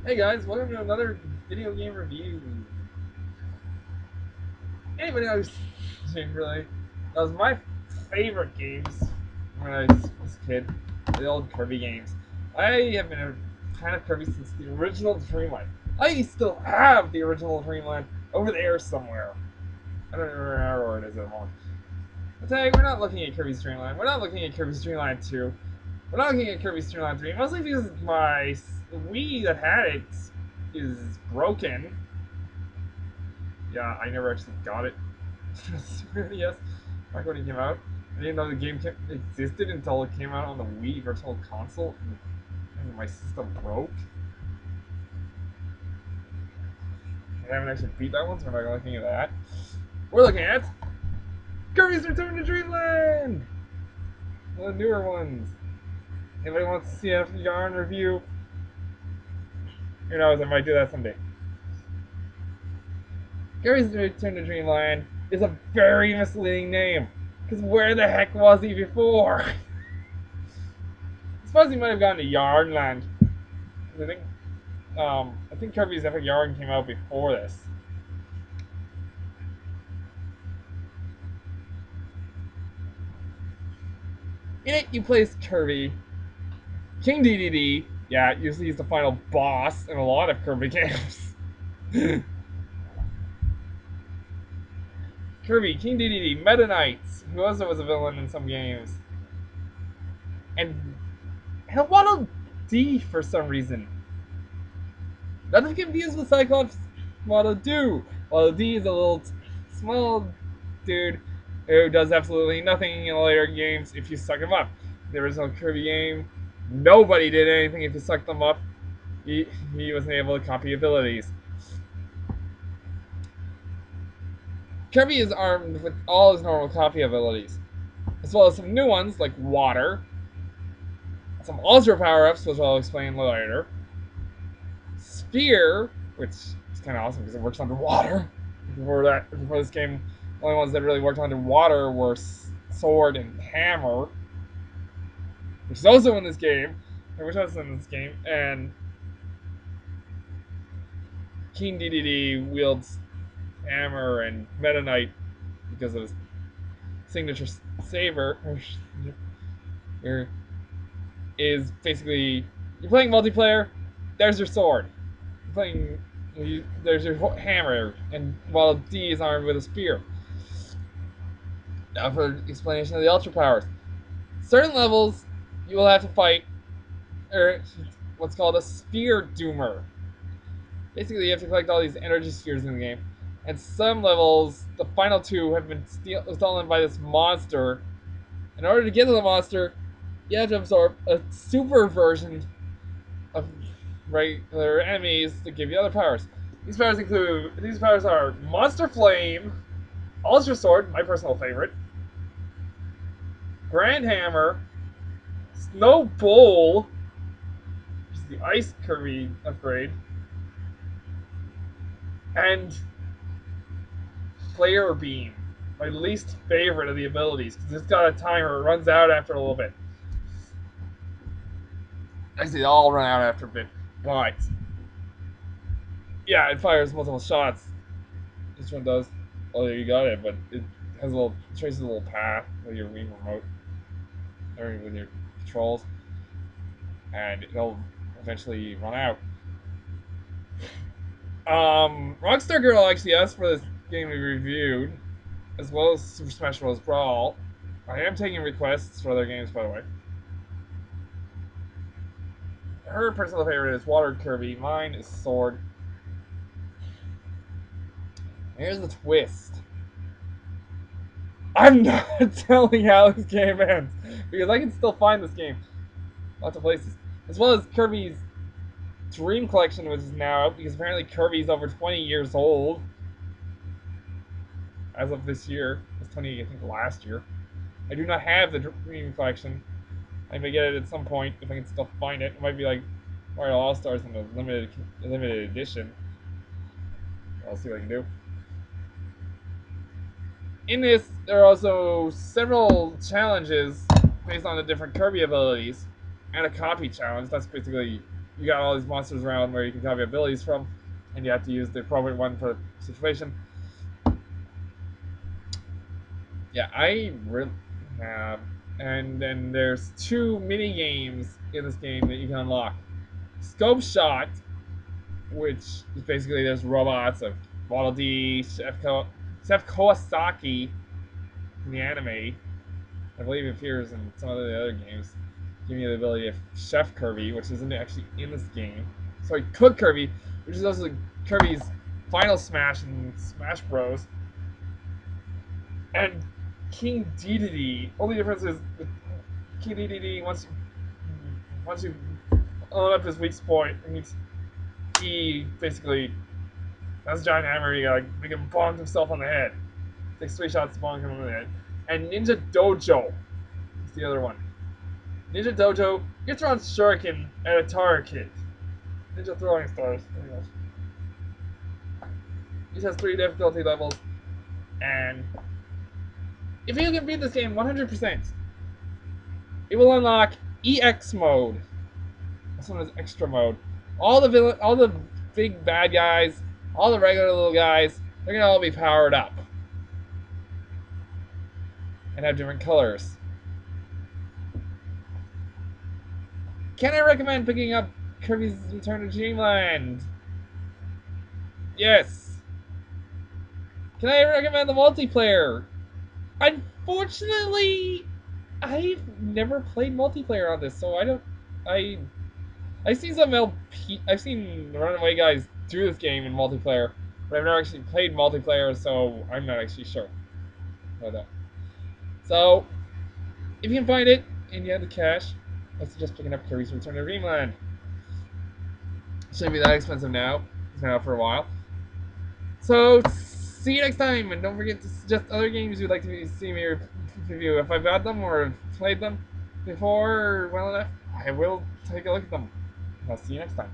Hey guys, welcome to another video game review. Anybody knows really? That was my favorite games when I was a kid. The old Kirby games. I have been a fan of Kirby since the original Dreamland. I still have the original Dreamland over there somewhere. I don't remember where it is at the moment. But today we're not looking at Kirby's Dreamland. We're not looking at Kirby's Dreamland 2. We're not looking at Kirby's Dreamland 3, mostly because my Wii that had it is broken. Yeah, I never actually got it. Yes, back when it came out. I didn't know the game existed until it came out on the Wii Virtual Console, and my system broke. I haven't actually beat that one, so we're not looking at that. We're looking at Kirby's Return to Dreamland! One of the newer ones. Anybody wants to see a yarn review? Who knows, I might do that someday. Kirby's Return to Dreamland is a very misleading name. Because where the heck was he before? I suppose he might have gone to Yarnland. I think Kirby's Epic Yarn came out before this. In it, you play as Kirby, King DDD. Yeah, usually he's the final boss in a lot of Kirby games. Kirby, King DDD, Meta Knights, who also was a villain in some games. And Waddle Dee for some reason. Nothing confused with Cyclops Waddle Doo. Waddle Dee is a little small dude who does absolutely nothing in the later games if you suck him up. The original Kirby game, nobody did anything if you sucked them up. He wasn't able to copy abilities. Kirby is armed with all his normal copy abilities, as well as some new ones like water, some ultra power-ups, which I'll explain later, spear, which is kind of awesome because it works underwater. Before this game, the only ones that really worked underwater were sword and hammer, which is also in this game, and King DDD wields hammer and Meta Knight because of his signature saber. Is basically, you're playing multiplayer, there's your sword. There's your hammer, and while D is armed with a spear. Now for explanation of the ultra powers. Certain levels, you will have to fight, or what's called a sphere doomer. Basically, you have to collect all these energy spheres in the game. And some levels, the final two, have been stolen by this monster. In order to get to the monster, you have to absorb a super version of regular enemies to give you other powers. These powers are Monster Flame, Ultra Sword, my personal favorite, Grand Hammer, Snow Bowl, which is the Ice Kirby upgrade, and Flare Beam, my least favorite of the abilities, because it's got a timer, it runs out after a little bit. Actually, they all run out after a bit, but yeah, it fires multiple shots. This one does. Oh, you got it, but it has traces a little path with your Wii remote, or with your controls, and it'll eventually run out. Rockstar Girl actually asked for this game to be reviewed, as well as Super Smash Bros. Brawl. I am taking requests for other games, by the way. Her personal favorite is Water Kirby. Mine is Sword. Here's the twist. I'm not telling how this game ends, because I can still find this game lots of places. As well as Kirby's Dream Collection, which is now out, because apparently Kirby's over 20 years old. As of this year. It was 20, I think, last year. I do not have the Dream Collection. I may get it at some point if I can still find it. It might be like Mario All-Stars in the limited edition. I'll see what I can do. In this, there are also several challenges based on the different Kirby abilities, and a copy challenge. That's basically you got all these monsters around where you can copy abilities from, and you have to use the appropriate one for the situation. Yeah, I really have. And then there's 2 mini games in this game that you can unlock. Scope Shot, which is basically there's robots of Model D, Chef Kawasaki in the anime. I believe it appears in some of the other games, giving you the ability of Chef Kirby, which isn't actually in this game. Sorry, Cook Kirby, which is also Kirby's final smash in Smash Bros. And King Dedede. Only difference is with King Dedede, once you own up his weak point, he basically has a giant hammer. You gotta make him bonk himself on the head. Takes 3 shots to bonk him on the head. And Ninja Dojo is the other one. Ninja Dojo, you throw on shuriken at a target. Ninja throwing stars, pretty much. This has 3 difficulty levels, and if you can beat this game 100%, it will unlock EX mode. This one is extra mode. All the big bad guys, all the regular little guys, they're gonna all be powered up and have different colors. Can I recommend picking up Kirby's Return to Dreamland? Yes. Can I recommend the multiplayer? Unfortunately, I've never played multiplayer on this, so I don't. I've seen some I've seen runaway guys do this game in multiplayer, but I've never actually played multiplayer, so I'm not actually sure about that. So, if you can find it and you have the cash, I suggest picking up Kirby's Return to Dreamland. Shouldn't be that expensive now. It's been out for a while. So, see you next time, and don't forget to suggest other games you'd like to see me review. If I've got them or played them before well enough, I will take a look at them. I'll see you next time.